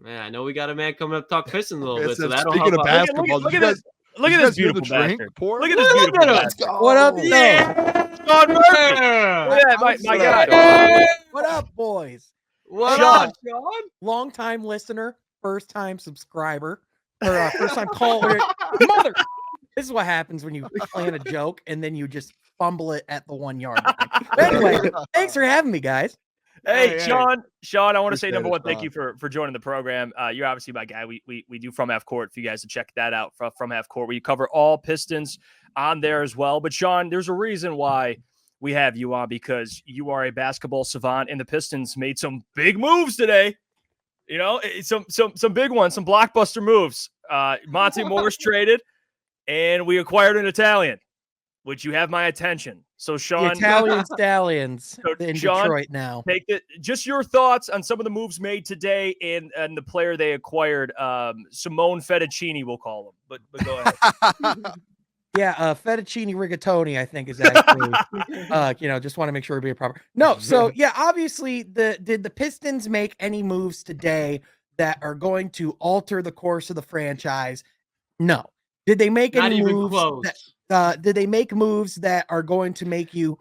Man, I know we got a man coming up to talk Pistons a little bit, so that'll speaking help of out. basketball, Look at this. Look at this beautiful bastard. Look at this beautiful bastard. What up, Sean Murphy. Look at that, my guy. What up, boys? What Sean. up, Sean? Long-time listener, first-time subscriber, or first-time caller. Mother. This is what happens when you plan a joke and then you just fumble it at the 1 yard line. Anyway, thanks for having me, guys. Hey, Sean, I want to say, Appreciate number it, one, thank Sean. you for joining the program. You're obviously my guy. We do From Half Court for you guys to check that out from Half Court, where you cover all Pistons on there as well. But Sean, there's a reason why we have you on, because you are a basketball savant, and the Pistons made some big moves today. You know, some big ones, some blockbuster moves. Monte Morris traded, and we acquired an Italian, which you have my attention. So, Sean, The Italian Stallions So, in Sean, Detroit now. take it. Just your thoughts on some of the moves made today and the player they acquired, Simone Fettuccini, we'll call him. But go ahead. Yeah, Fettuccine Rigatoni, I think, is actually, just want to make sure we be proper. No, so yeah, obviously, did the Pistons make any moves today that are going to alter the course of the franchise? No. Did they make Not any even moves? close. Did they make moves that are going to make you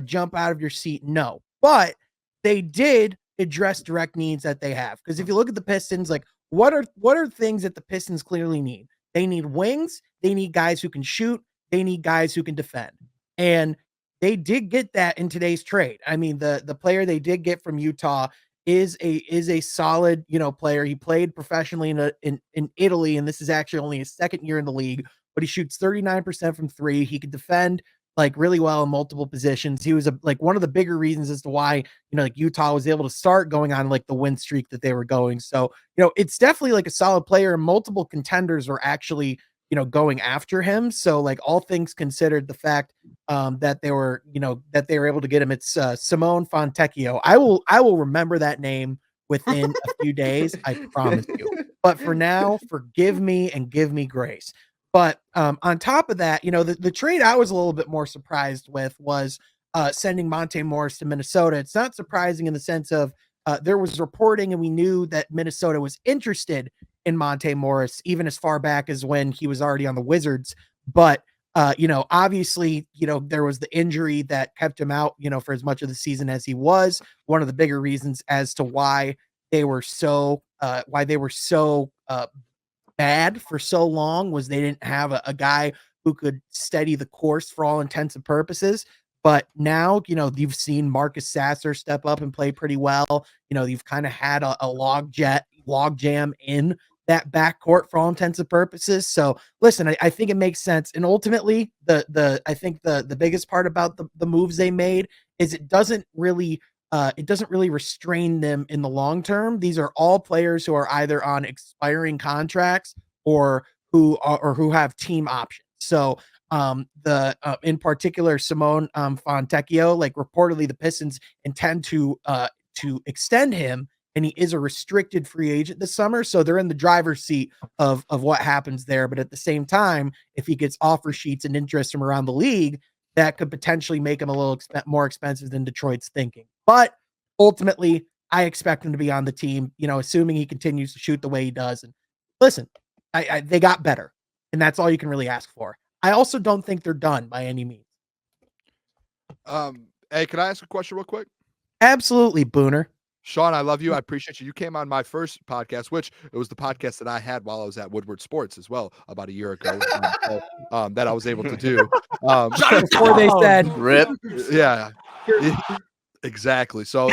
jump out of your seat? No, but they did address direct needs that they have. Because if you look at the Pistons, like what are things that the Pistons clearly need? They need wings. They need guys who can shoot. They need guys who can defend. And they did get that in today's trade. I mean, the player they did get from Utah is a solid, player. He played professionally in Italy, and this is actually only his second year in the league, but he shoots 39% from three. He could defend like really well in multiple positions. He was one of the bigger reasons as to why, Utah was able to start going on like the win streak that they were going. So, it's definitely like a solid player, and multiple contenders were actually, going after him. So like all things considered, the fact that they were able to get him, it's Simone Fontecchio. I will remember that name within a few days. I promise you. But for now, forgive me and give me grace. But on top of that, the trade I was a little bit more surprised with was sending Monte Morris to Minnesota. It's not surprising in the sense of there was reporting and we knew that Minnesota was interested in Monte Morris, even as far back as when he was already on the Wizards. But, obviously, there was the injury that kept him out, for as much of the season as he was. One of the bigger reasons as to why they were so bad for so long was they didn't have a guy who could steady the course for all intents and purposes. But now, you've seen Marcus Sasser step up and play pretty well. You've kind of had a log jam in that backcourt for all intents and purposes. So listen, I think it makes sense. And ultimately, I think the biggest part about the moves they made is it doesn't really restrain them in the long term. These are all players who are either on expiring contracts or who have team options. So in particular, Simone Fontecchio, like reportedly the Pistons intend to extend him, and he is a restricted free agent this summer. So they're in the driver's seat of what happens there. But at the same time, if he gets offer sheets and interest from around the league, that could potentially make him a little more expensive than Detroit's thinking. But ultimately, I expect him to be on the team, assuming he continues to shoot the way he does. And listen, they got better, and that's all you can really ask for. I also don't think they're done by any means. Hey, can I ask a question real quick? Absolutely, Booner. Sean, I love you. I appreciate you. You came on my first podcast, which it was the podcast that I had while I was at Woodward Sports as well about a year ago that I was able to do. Before they said rip. Yeah, exactly. So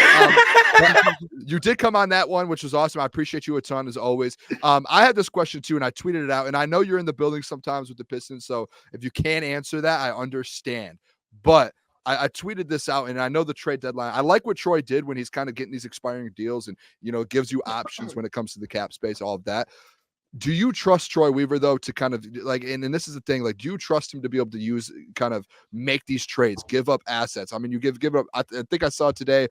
you did come on that one, which was awesome. I appreciate you a ton as always. I had this question too, and I tweeted it out, and I know you're in the building sometimes with the Pistons. So if you can't answer that, I understand. But I tweeted this out, and I know the trade deadline. I like what Troy did when he's kind of getting these expiring deals and, gives you options when it comes to the cap space, all of that. Do you trust Troy Weaver, though, to kind of like, and this is the thing, like, do you trust him to be able to make these trades, give up assets? I mean, you give up, I think I saw today,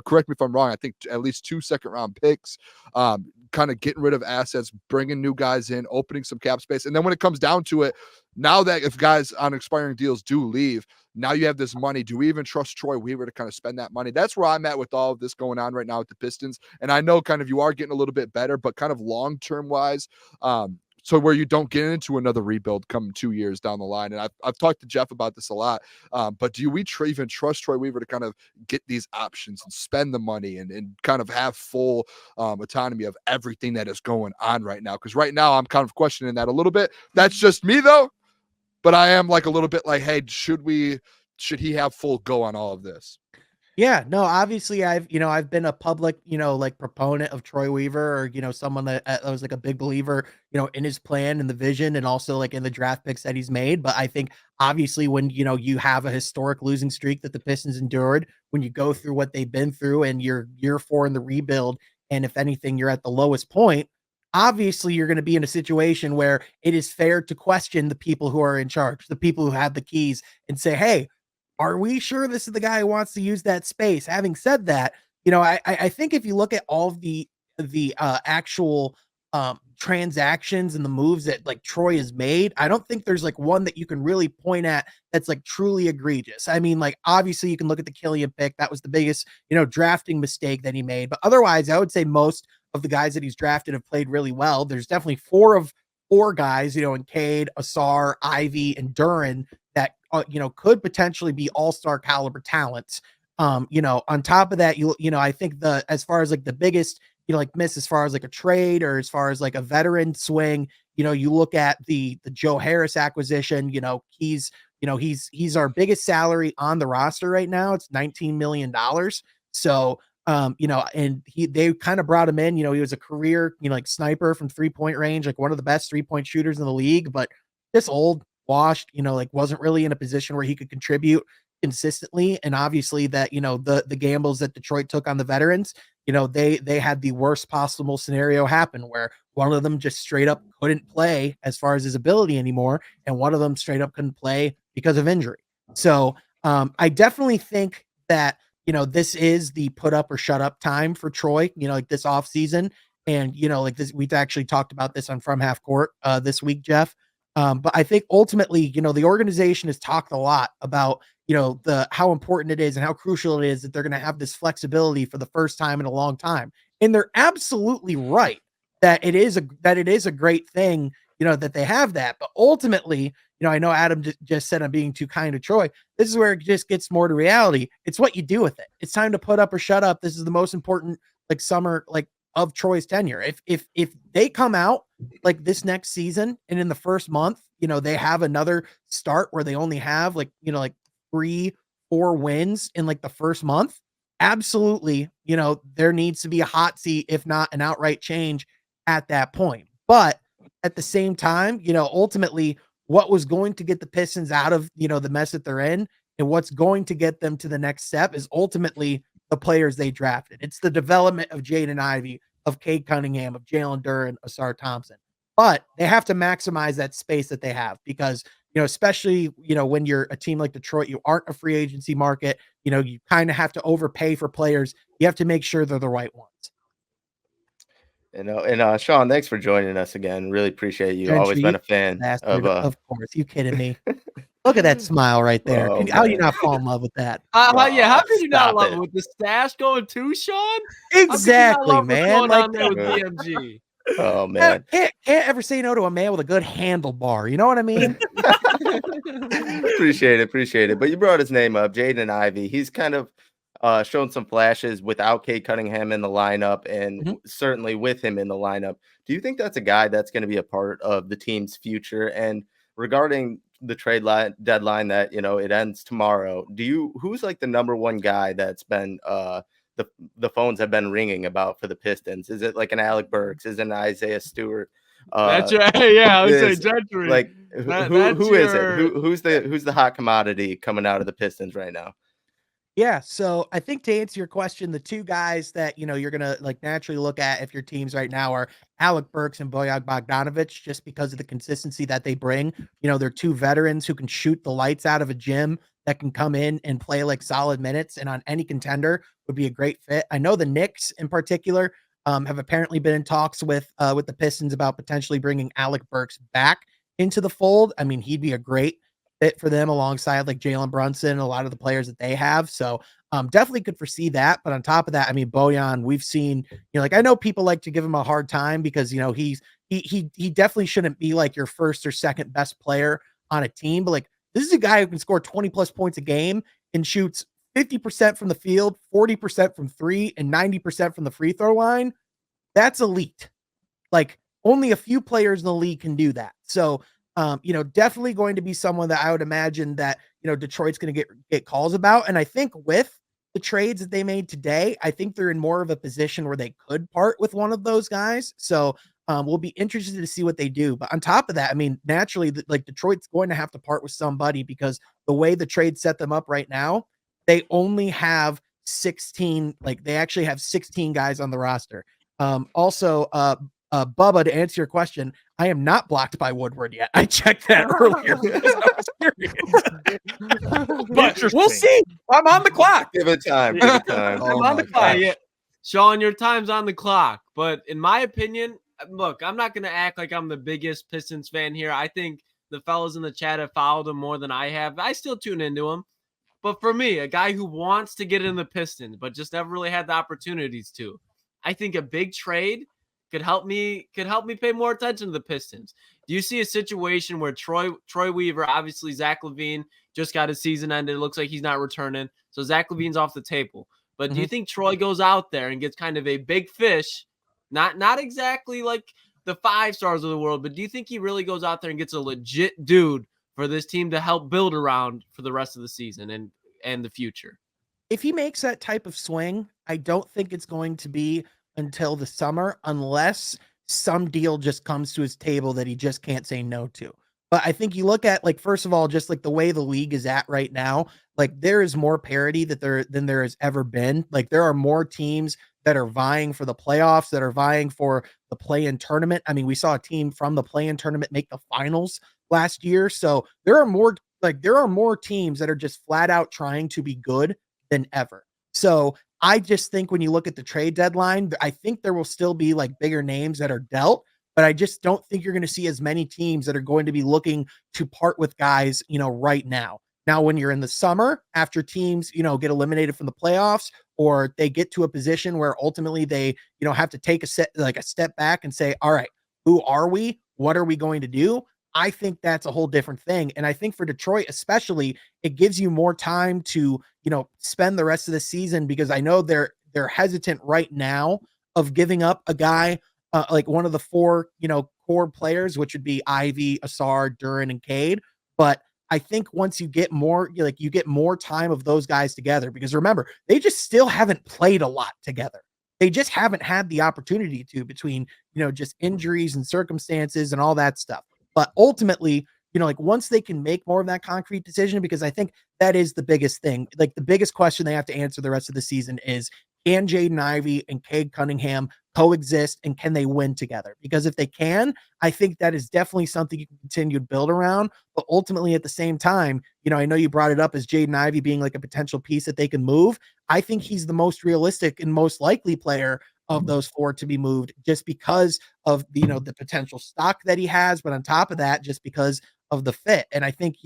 correct me if I'm wrong, I think at least 2 second-round picks, kind of getting rid of assets, bringing new guys in, opening some cap space. And then when it comes down to it, now that if guys on expiring deals do leave, now you have this money. Do we even trust Troy Weaver to kind of spend that money? That's where I'm at with all of this going on right now with the Pistons. And I know kind of you are getting a little bit better, but kind of long-term wise, so where you don't get into another rebuild come 2 years down the line. And I've talked to Jeff about this a lot, but do we even trust Troy Weaver to kind of get these options and spend the money and kind of have full autonomy of everything that is going on right now? Because right now I'm kind of questioning that a little bit. That's just me though. But I am like a little bit like, hey, should he have full go on all of this? Yeah, no, obviously I've been a public, like proponent of Troy Weaver, or, someone that was like a big believer, in his plan and the vision, and also like in the draft picks that he's made. But I think obviously when, you have a historic losing streak that the Pistons endured, when you go through what they've been through and you're year 4 in the rebuild, and if anything, you're at the lowest point, obviously you're going to be in a situation where it is fair to question the people who are in charge, the people who have the keys, and say, hey, are we sure this is the guy who wants to use that space? Having said that, I think if you look at all of the actual transactions and the moves that like Troy has made, I don't think there's like one that you can really point at that's like truly egregious. I mean, like obviously you can look at the Killian pick. That was the biggest, drafting mistake that he made. But otherwise, I would say most of the guys that he's drafted have played really well. There's definitely four guys, in Cade, Asar, Ivy, and Duran that could potentially be all-star caliber talents. On top of that, I think as far as like the biggest, like miss as far as like a trade or as far as like a veteran swing, you look at the Joe Harris acquisition, he's our biggest salary on the roster right now. It's $19 million. So, and they kind of brought him in, he was a career, like sniper from 3-point range, like one of the best 3-point shooters in the league, but just old, washed, like wasn't really in a position where he could contribute consistently. And obviously that, the gambles that Detroit took on the veterans, they had the worst possible scenario happen where one of them just straight up couldn't play as far as his ability anymore. And one of them straight up couldn't play because of injury. So I definitely think that, this is the put up or shut up time for Troy, like this off season. And, like this, we've actually talked about this on From Half Court this week, Jeff. But I think ultimately, the organization has talked a lot about, how important it is and how crucial it is that they're going to have this flexibility for the first time in a long time. And they're absolutely right that it is a great thing, that they have that. But ultimately, I know Adam just said I'm being too kind to Troy. This is where it just gets more to reality. It's what you do with it. It's time to put up or shut up. This is the most important like summer of Troy's tenure. If they come out like this next season and in the first month, they have another start where they only have like 3-4 wins in like the first month, absolutely, there needs to be a hot seat, if not an outright change at that point. But at the same time, ultimately what was going to get the Pistons out of, the mess that they're in and what's going to get them to the next step is ultimately the players they drafted. It's the development of Jaden Ivey, of Cade Cunningham, of Jalen Duran, Asar Thompson. But they have to maximize that space that they have because, especially, when you're a team like Detroit, you aren't a free agency market. You kind of have to overpay for players. You have to make sure they're the right ones. And Sean, thanks for joining us again. Really appreciate you. Gentry, Always been a fan of course. You kidding me? Look at that smile right there. Oh, how do you not fall in love with that? Yeah, how could you not Stop love it. it with the stash going too, Sean? Exactly, man. Like Like, there with DMG. Oh man, can't ever say no to a man with a good handlebar. You know what I mean? appreciate it. But you brought his name up, Jaden Ivey. He's kind of shown some flashes without Cade Cunningham in the lineup, and certainly with him in the lineup. Do you think that's a guy that's going to be a part of the team's future? And regarding the trade deadline that it ends tomorrow, who's like the number one guy that's been the phones have been ringing about for the Pistons? Is it like an Alec Burks? Is it an Isaiah Stewart? That's right. Yeah, I would say Gentry. Like who is it? Who's the hot commodity coming out of the Pistons right now? Yeah, so I think to answer your question, the two guys that you're gonna like naturally look at if your teams right now are Alec Burks and Bojan Bogdanovic, just because of the consistency that they bring. They're two veterans who can shoot the lights out of a gym, that can come in and play like solid minutes, and on any contender would be a great fit. I know the Knicks in particular have apparently been in talks with the Pistons about potentially bringing Alec Burks back into the fold, I mean, he'd be a great fit for them alongside like Jalen Brunson and a lot of the players that they have. So definitely could foresee that. But on top of that, I mean, Bojan, we've seen, like I know people like to give him a hard time because he definitely shouldn't be like your first or second best player on a team. But like this is a guy who can score 20 plus points a game and shoots 50% from the field, 40% from three, and 90% from the free throw line. That's elite. Like only a few players in the league can do that. So, definitely going to be someone that I would imagine that, Detroit's going to get calls about. And I think with the trades that they made today, I think they're in more of a position where they could part with one of those guys. So we'll be interested to see what they do. But on top of that, I mean, naturally, like Detroit's going to have to part with somebody because the way the trade set them up right now, they only have 16, like they actually have 16 guys on the roster. Bubba, to answer your question, I am not blocked by Woodward yet. I checked that earlier. But we'll see. I'm on the clock. Give it time. Give it time. I'm on the clock. Yeah. Sean, your time's on the clock. But in my opinion, look, I'm not going to act like I'm the biggest Pistons fan here. I think the fellas in the chat have followed him more than I have. I still tune into him. But for me, a guy who wants to get in the Pistons, but just never really had the opportunities to, I think a big trade could help me pay more attention to the Pistons. Do you see a situation where Troy Weaver, obviously Zach LaVine just got his season ended. It looks like he's not returning. So Zach LaVine's off the table. But do you think Troy goes out there and gets kind of a big fish? Not exactly like the 5 stars of the world, but do you think he really goes out there and gets a legit dude for this team to help build around for the rest of the season and the future? If he makes that type of swing, I don't think it's going to be until the summer, unless some deal just comes to his table that he just can't say no to. But I think you look at, like, first of all, just like the way the league is at right now, like there is more parity than there has ever been. Like there are more teams that are vying for the playoffs, that are vying for the play-in tournament. I mean, we saw a team from the play-in tournament make the finals last year. So there are more teams that are just flat out trying to be good than ever. So I just think when you look at the trade deadline, I think there will still be like bigger names that are dealt, but I just don't think you're going to see as many teams that are going to be looking to part with guys, right now. Now, when you're in the summer, after teams, get eliminated from the playoffs, or they get to a position where ultimately they, have to take a step back and say, all right, who are we? What are we going to do? I think that's a whole different thing. And I think for Detroit, especially, it gives you more time to, spend the rest of the season, because I know they're hesitant right now of giving up a guy like one of the 4, core players, which would be Ivy, Asar, Duran, and Cade. But I think once you get more, you get more time of those guys together, because remember, they just still haven't played a lot together. They just haven't had the opportunity to, between, just injuries and circumstances and all that stuff. But ultimately, like once they can make more of that concrete decision, because I think that is the biggest thing. Like the biggest question they have to answer the rest of the season is, can Jaden Ivey and Cade Cunningham coexist, and can they win together? Because if they can, I think that is definitely something you can continue to build around. But ultimately, at the same time, I know you brought it up as Jaden Ivey being like a potential piece that they can move. I think he's the most realistic and most likely player of those 4 to be moved, just because of the potential stock that he has, but on top of that, just because of the fit. And I think,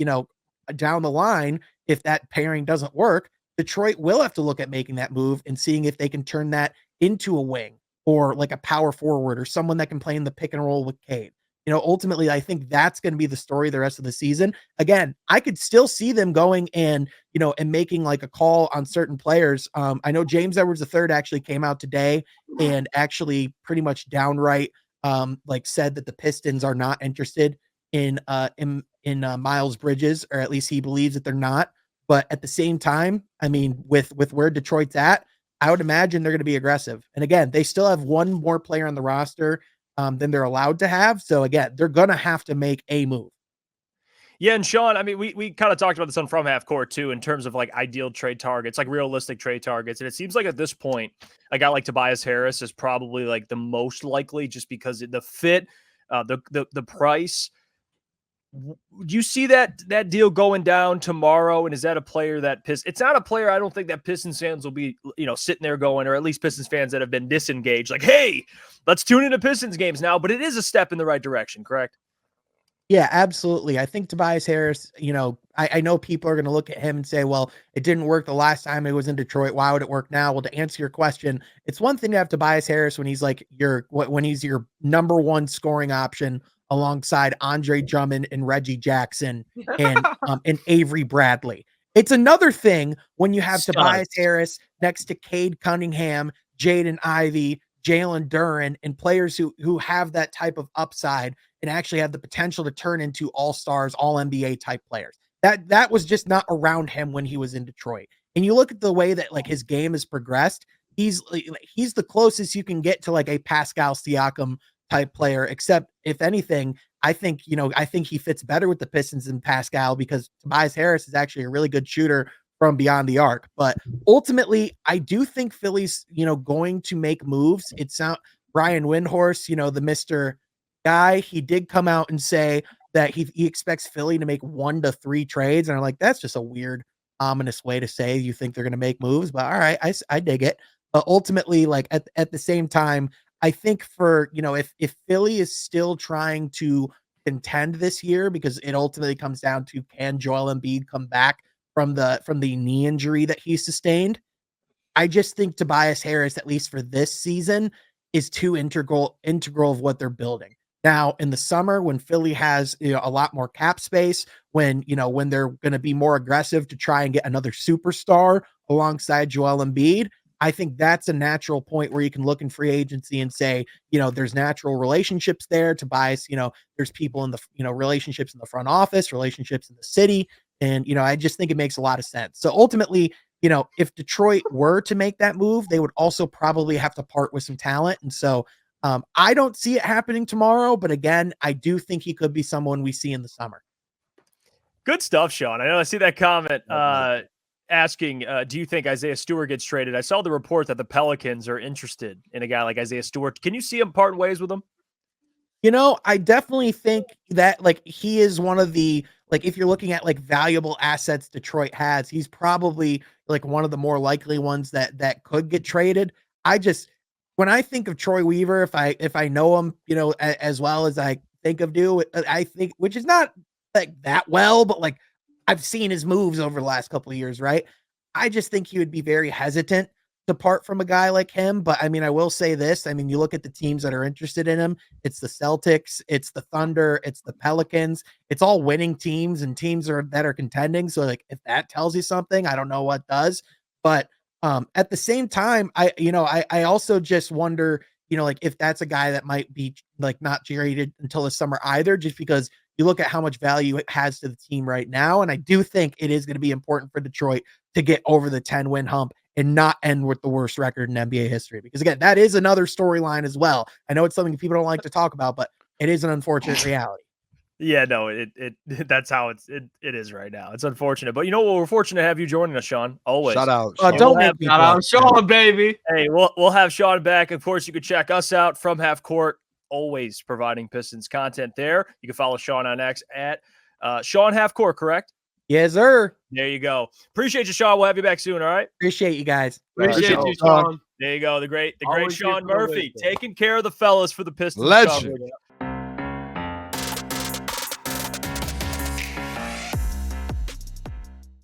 down the line, if that pairing doesn't work, Detroit will have to look at making that move and seeing if they can turn that into a wing or like a power forward or someone that can play in the pick and roll with Cade. Ultimately, I think that's going to be the story the rest of the season. Again, I could still see them going and making like a call on certain players. I know James Edwards III actually came out today and actually pretty much downright said that the Pistons are not interested in Miles Bridges, or at least he believes that they're not. But at the same time, I mean, with where Detroit's at, I would imagine they're going to be aggressive. And again, they still have one more player on the roster than they're allowed to have. So again, they're going to have to make a move. Yeah, and Sean, I mean, we kind of talked about this on From Half Court too, in terms of like ideal trade targets, like realistic trade targets. And it seems like at this point, a guy like Tobias Harris is probably like the most likely, just because the fit, the price. Do you see that deal going down tomorrow? And is that a player that it's not a player I don't think that Pistons fans will be, sitting there going, or at least Pistons fans that have been disengaged, like, hey, let's tune into Pistons games now. But it is a step in the right direction, correct? Yeah, absolutely. I think Tobias Harris, I know people are going to look at him and say, well, it didn't work the last time it was in Detroit. Why would it work now? Well, to answer your question, it's one thing to have Tobias Harris when he's like when he's your number one scoring option alongside Andre Drummond and Reggie Jackson and Avery Bradley. It's another thing when you have Tobias Harris next to Cade Cunningham, Jaden Ivey, Jalen Duren, and players who have that type of upside and actually have the potential to turn into all-stars, all-NBA type players. That was just not around him when he was in Detroit. And you look at the way that like his game has progressed, he's the closest you can get to like a Pascal Siakam type player, except if anything, I think he fits better with the Pistons than Pascal because Tobias Harris is actually a really good shooter from beyond the arc. But ultimately, I do think Philly's, going to make moves. It's not Brian Windhorst, the Mr. guy. He did come out and say that he expects Philly to make 1 to 3 trades. And I'm like, that's just a weird, ominous way to say you think they're going to make moves. But all right, I dig it. But ultimately, like at the same time, I think for, if Philly is still trying to contend this year, because it ultimately comes down to can Joel Embiid come back from the knee injury that he sustained. I just think Tobias Harris, at least for this season, is too integral of what they're building. Now, in the summer, when Philly has a lot more cap space, when they're going to be more aggressive to try and get another superstar alongside Joel Embiid, I think that's a natural point where you can look in free agency and say, there's natural relationships there. Tobias, there's people in the, relationships in the front office, relationships in the city. And, I just think it makes a lot of sense. So ultimately, if Detroit were to make that move, they would also probably have to part with some talent. And so I don't see it happening tomorrow. But again, I do think he could be someone we see in the summer. Good stuff, Sean. I know I see that comment asking, do you think Isaiah Stewart gets traded? I saw the report that the Pelicans are interested in a guy like Isaiah Stewart. Can you see him parting ways with him? I definitely think that like he is one of the, like, if you're looking at like valuable assets Detroit has, he's probably like one of the more likely ones that could get traded. When I think of Troy Weaver, if I know him, as well as I think of I think, which is not like that well, but like I've seen his moves over the last couple of years, right? I just think he would be very hesitant to part from a guy like him. But I mean, I will say this. I mean, you look at the teams that are interested in him. It's the Celtics, it's the Thunder, it's the Pelicans. It's all winning teams and teams that are contending. So like, if that tells you something, I don't know what does. But at the same time, I also just wonder, like if that's a guy that might be like not traded until the summer either, just because you look at how much value it has to the team right now. And I do think it is going to be important for Detroit to get over the 10-win hump and not end with the worst record in NBA history. Because again, that is another storyline as well. I know it's something people don't like to talk about, but it is an unfortunate reality. Yeah, no, it that's how it is right now. It's unfortunate, but we're fortunate to have you joining us, Sean. Always. Shout out. Don't make me shout out, Sean, baby. Hey, we'll have Sean back. Of course, you can check us out from Half Court. Always providing Pistons content there. You can follow Sean on X at Sean Half Court, correct? Yes, sir. There you go. Appreciate you, Sean. We'll have you back soon. All right. Appreciate you guys. Appreciate you, Sean. There you go. The great Always Sean here for the Murphy Weekdays. taking care of the fellas for the Pistons. Legend.